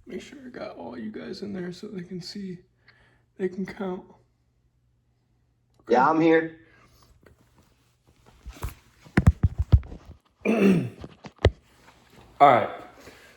Make sure I got all you guys in there so they can see, they can count. Okay. Yeah, I'm here. All right.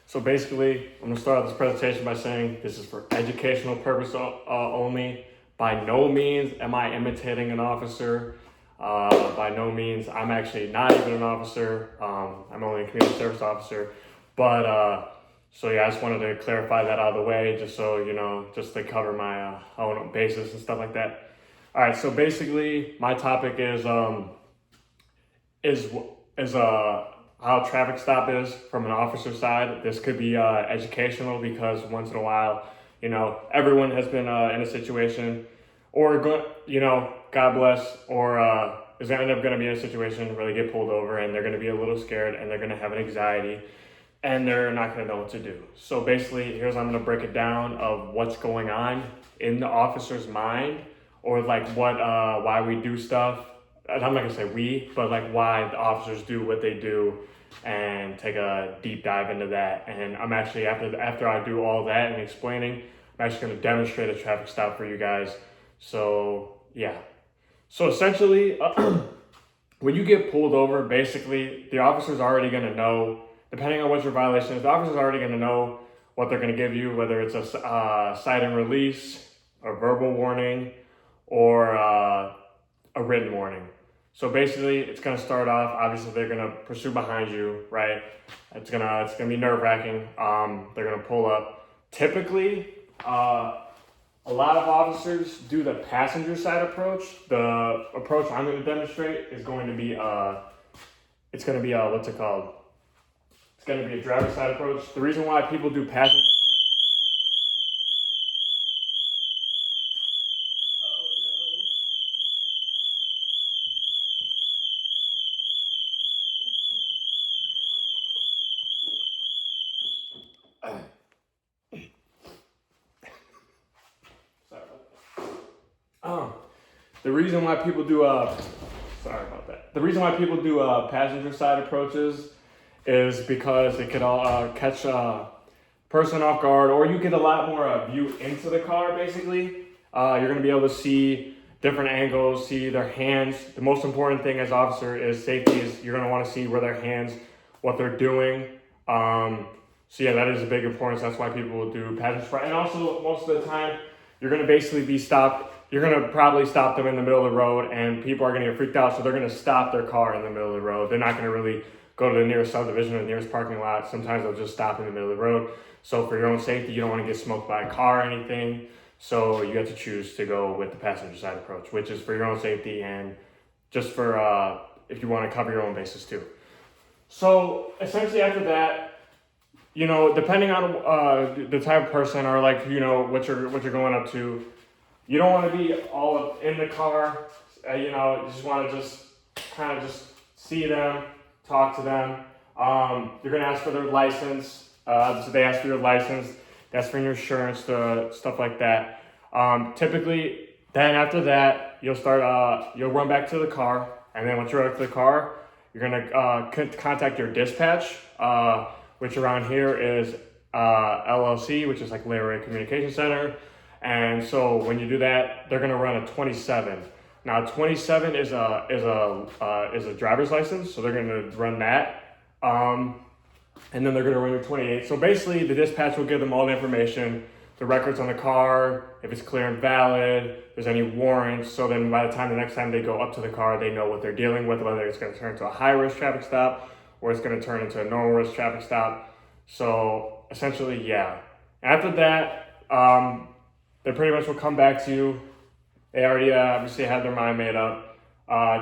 So basically, I'm gonna start out this presentation by saying this is for educational purpose only. By no means am I imitating an officer. By no means, I'm actually not even an officer. I'm only a community service officer. But so yeah, I just wanted to clarify that out of the way, just so you know, just to cover my own basis and stuff like that. All right. So basically, my topic is how a traffic stop is from an officer side. This could be educational because once in a while, you know, everyone has been in a situation, or God bless, or is end up going to be in a situation where they get pulled over and they're going to be a little scared and they're going to have an anxiety and they're not going to know what to do. So basically, here's how I'm going to break it down of what's going on in the officer's mind, or like why we do stuff. I'm not gonna say we, but like why the officers do what they do, and take a deep dive into that. And I'm actually after I do all that and explaining, I'm actually gonna demonstrate a traffic stop for you guys. So yeah. So essentially, when you get pulled over, basically the officer's already gonna know, depending on what your violation is, the officer's already gonna know what they're gonna give you, whether it's a cite and release, a verbal warning, or a written warning. So basically, it's gonna start off. Obviously, they're gonna pursue behind you, right? It's gonna be nerve wracking. They're gonna pull up. Typically, a lot of officers do the passenger side approach. The approach I'm gonna demonstrate is going to be it's gonna be what's it called? It's gonna be a driver's side approach. The reason why people do passenger the reason why people do sorry about that. The reason why people do passenger side approaches is because it could all catch a person off guard, or you get a lot more view into the car. Basically, you're gonna be able to see different angles, see their hands. The most important thing as officer is safety. Is you're gonna want to see where their hands, what they're doing. So yeah, that is a big importance. That's why people will do passenger side. And also, most of the time, you're gonna basically be stopped. You're gonna probably stop them in the middle of the road, and people are gonna get freaked out. So they're gonna stop their car in the middle of the road. They're not gonna really go to the nearest subdivision or the nearest parking lot. Sometimes they'll just stop in the middle of the road. So for your own safety, you don't want to get smoked by a car or anything. So you have to choose to go with the passenger side approach, which is for your own safety and just for if you want to cover your own bases too. So essentially after that, you know, depending on the type of person, or like, you know, what you're going up to, you don't want to be all in the car. You know, you just want to just kind of just see them, talk to them. You're gonna ask for their license. So they ask for your license, they ask for your insurance, stuff like that. Typically, then after that, you'll run back to the car, and then once you're back to the car, you're gonna contact your dispatch, which around here is LLC, which is like Layer Communication Center. And so when you do that, they're gonna run a 27. Now 27 is a driver's license, so they're gonna run that. And then they're going to run your 28. So basically, the dispatch will give them all the information, the records on the car, if it's clear and valid, if there's any warrants. So then by the next time they go up to the car, they know what they're dealing with, whether it's going to turn into a high-risk traffic stop or it's going to turn into a normal-risk traffic stop. So essentially, yeah. After that, they pretty much will come back to you. They already obviously have their mind made up.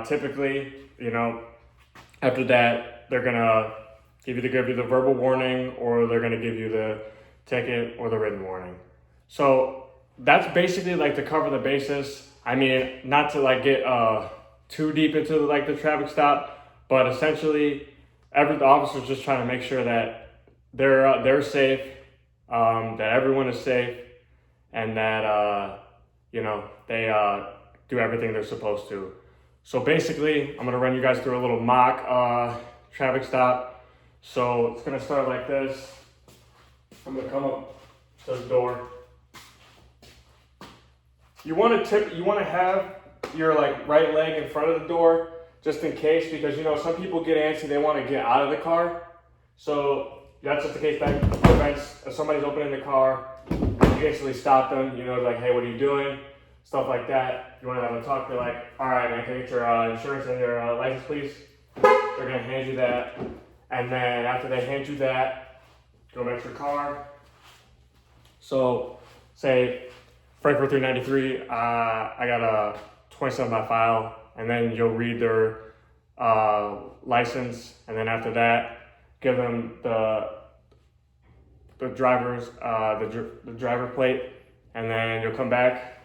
Typically, you know, after that, they're going to give you the verbal warning, or they're gonna give you the ticket or the written warning. So that's basically like to cover the basis. I mean, not to like get too deep into like the traffic stop, but essentially, the officer's just trying to make sure that they're safe, that everyone is safe, and that you know, they do everything they're supposed to. So basically, I'm gonna run you guys through a little mock traffic stop. So it's gonna start like this. I'm gonna come up the door. You want to have your like right leg in front of the door just in case, because you know some people get antsy, they want to get out of the car. So that's just the case that prevents if somebody's opening the car, you instantly stop them. You know, like, hey, what are you doing? Stuff like that. You want to have a talk. They're like, all right, man, can I get your insurance and your license, please? They're gonna hand you that, and then after they hand you that, go back to your car. So, say Frankfurt 393, I got a 27 by file, and then you'll read their license, and then after that, give them the driver's the driver plate, and then you'll come back.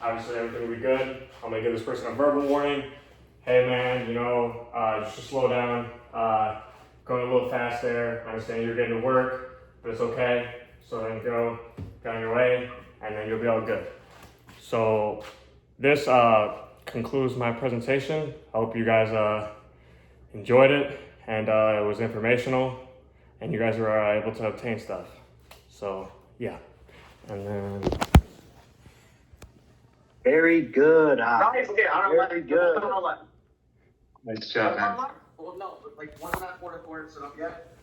Obviously, everything will be good. I'm gonna give this person a verbal warning. Hey man, you know, you should slow down. Going a little fast there. I understand you're getting to work, but it's okay. So then go on your way, and then you'll be all good. So this concludes my presentation. I hope you guys enjoyed it, and it was informational, and you guys were able to obtain stuff. So yeah, and then. Very good. Nice, okay, I don't Very good. know. Nice job, man. Well, no, like 1.5 quarter, so not yet.